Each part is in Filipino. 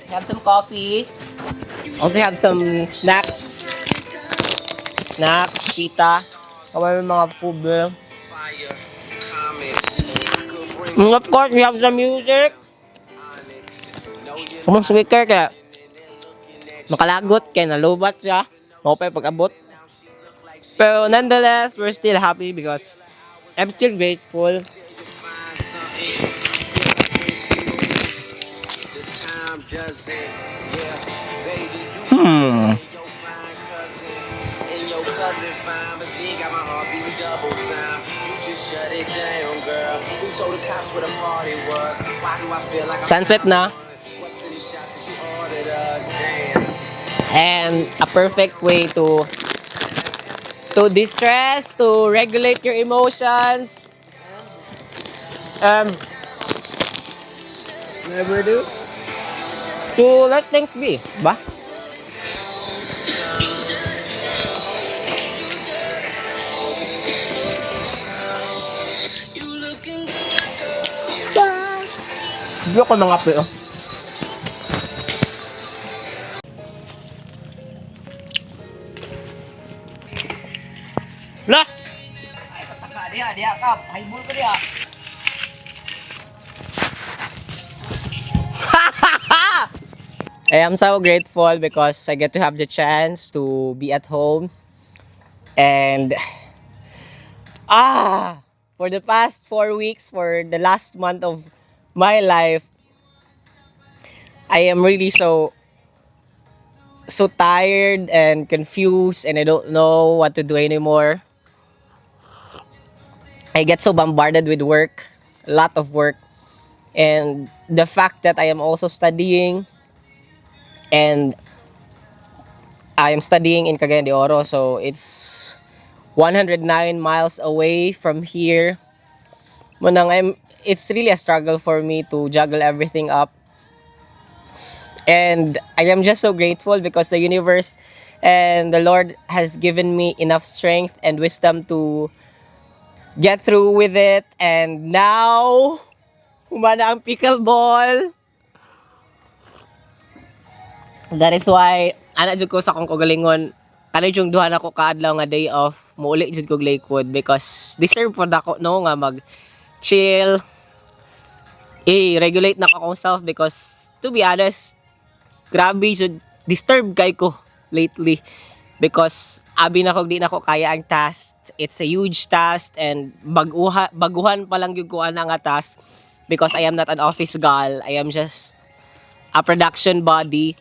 Have some coffee. Also have some snacks. Snacks, pita. Kaway mga food. And of course, we have some music. Kumang speaker kaya makalagot kaya nalubat siya. Mapay pag-abot. Pero nonetheless, we're still happy because I'm still grateful. Hmm. Sunset na. And a perfect way to distress, to regulate your emotions. Never do. To let things be, ba? Hindi ako nangapi, oh. Lah! Ay, pataka, diya, kap. Haibul ka diya. I am so grateful because I get to have the chance to be at home. And, for the past 4 weeks, for the last month of my life, I am really so tired and confused and I don't know what to do anymore. I get so bombarded with work, a lot of work, and the fact that I am also studying, and I am studying in Cagayan de Oro, so it's 109 miles away from here. It's really a struggle for me to juggle everything up. And I am just so grateful because the universe and the Lord has given me enough strength and wisdom to get through with it. And now, humana ang pickleball. That is why, ana jud ko sa akong kagalingon, kanay yung duha na ko kaadlaw nga day off, muuli jud ko Lakewood because deserve po na ko no nga mag chill, regulate na ko akong self because to be honest, grabe jud disturb kay ko lately because abi na ko di na ko kaya ang task. It's a huge task and baguhan pa lang yung ko ana nga task because I am not an office girl. I am just a production body.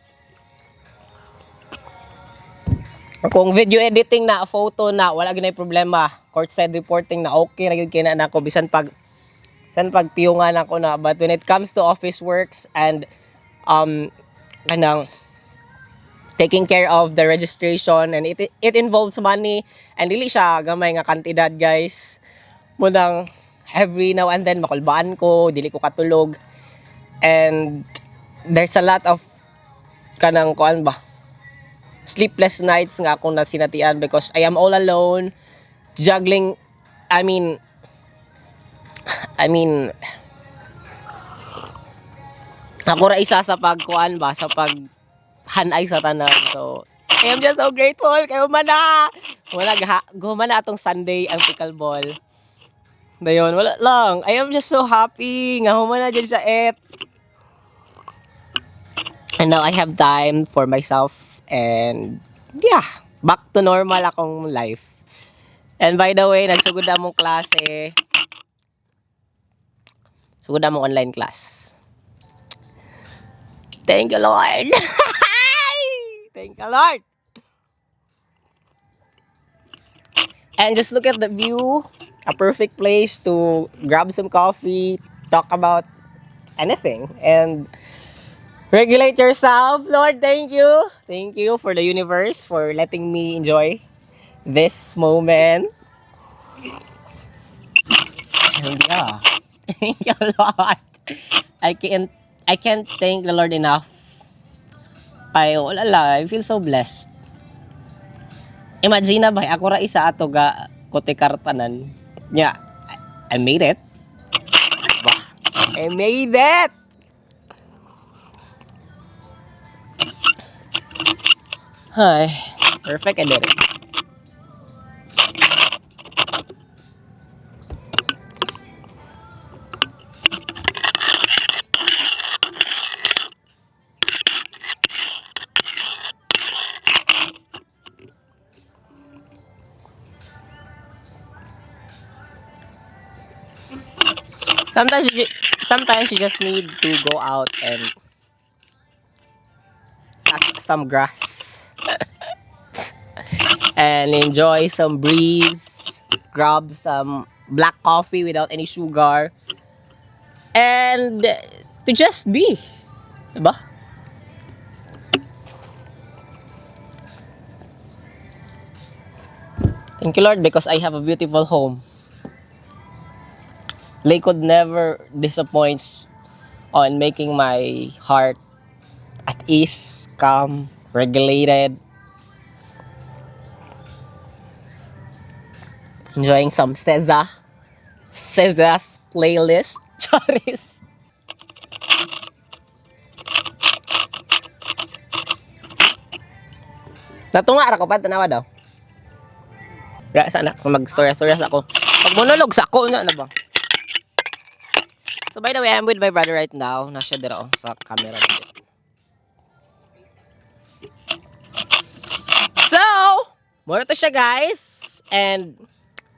Kung video editing na, photo na, wala ginay problema. Courtside reporting na okay ra gyud kay na nako bisan pag piyungan ako na. But when it comes to office works and kanang taking care of the registration and it involves money and dili siya gamay nga kantidad, guys. Munang every now and then makulbaan ko, dili ko katulog. And there's a lot of kanang kuan ba? Sleepless nights nga akong nasinatian because I am all alone juggling. I mean ako ra isa sa pagkuan ba sa paghanay sa tanan. So I am just so grateful kay humana gumana atong Sunday ang pickleball. Dayon wala lang, I am just so happy nga humana jud sa et. And now I have time for myself and yeah, back to normal akong life. And by the way, nagsugod na mong klase. Sugod na mong online class. Thank you, Lord. Thank you, Lord. And just look at the view. A perfect place to grab some coffee, talk about anything, and regulate yourself. Lord, thank you. Thank you for the universe for letting me enjoy this moment. And yeah, thank you, Lord. I can't thank the Lord enough. Wala lang, I feel so blessed. Imagine na ba, ako ra isa ato ga kote kartanan. Yeah, I made it. I made it. Ay, perfect I did it. Sometimes you just need to go out and touch some grass and enjoy some breeze, grab some black coffee without any sugar, and to just be, diba? Thank you, Lord, because I have a beautiful home. Lakewood never disappoints on making my heart at ease, calm, regulated, enjoying some SZA's playlist. Charis. Natunga ra ko pa tanawa daw. Ya sana mag-story-story ako. Pag monolog sa ako na ba. So by the way, I'm with my brother right now. Nasa dira sa camera dito. So, muna to siya guys. And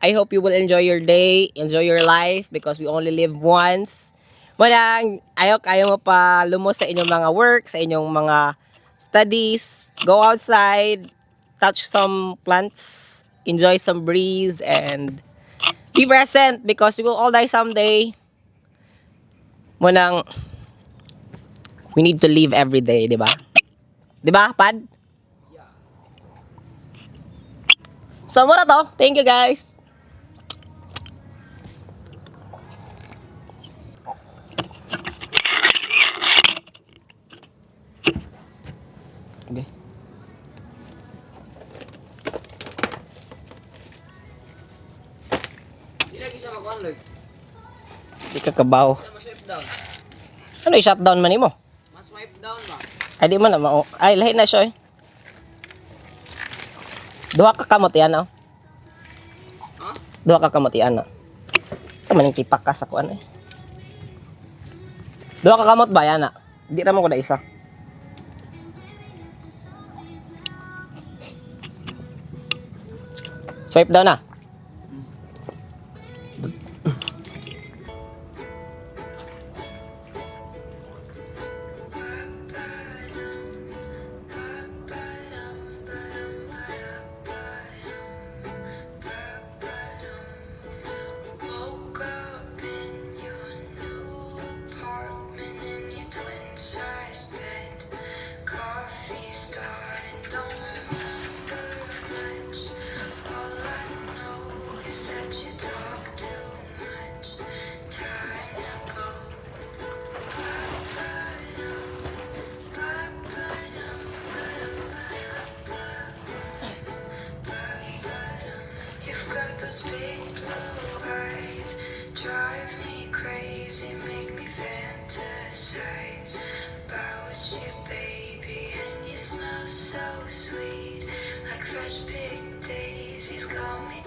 I hope you will enjoy your day, enjoy your life because we only live once. Manang ayaw mo pa lumos sa inyong mga work, sa inyong mga studies. Go outside, touch some plants, enjoy some breeze, and be present because we will all die someday. Munang we need to live every day, di ba? Di ba, Pad? So, muna to. Thank you, guys. Okay. Di lagi sa mag-online. Di ka kabaw. Ma-swipe down. Ano i-shutdown man mo? Ma-swipe down ba? Ay, di man na mao. Ay, lahi na siya eh. Duha ka kamot yan, oh. Ha? Duha ka kamot yan, oh. Sa maning tipak ka sa kuan eh. Duha ka kamot ba yan, ah? Di naman ko na isa. Swipe down na. Woke up in your new apartment in your twin-size bed. Coffee started, don't remember much. All I know is that you talk too much. Time to go. You've got those big blue eyes, drive me crazy, make me fantasize about you, baby. And you smell so sweet, like fresh picked daisies. Call me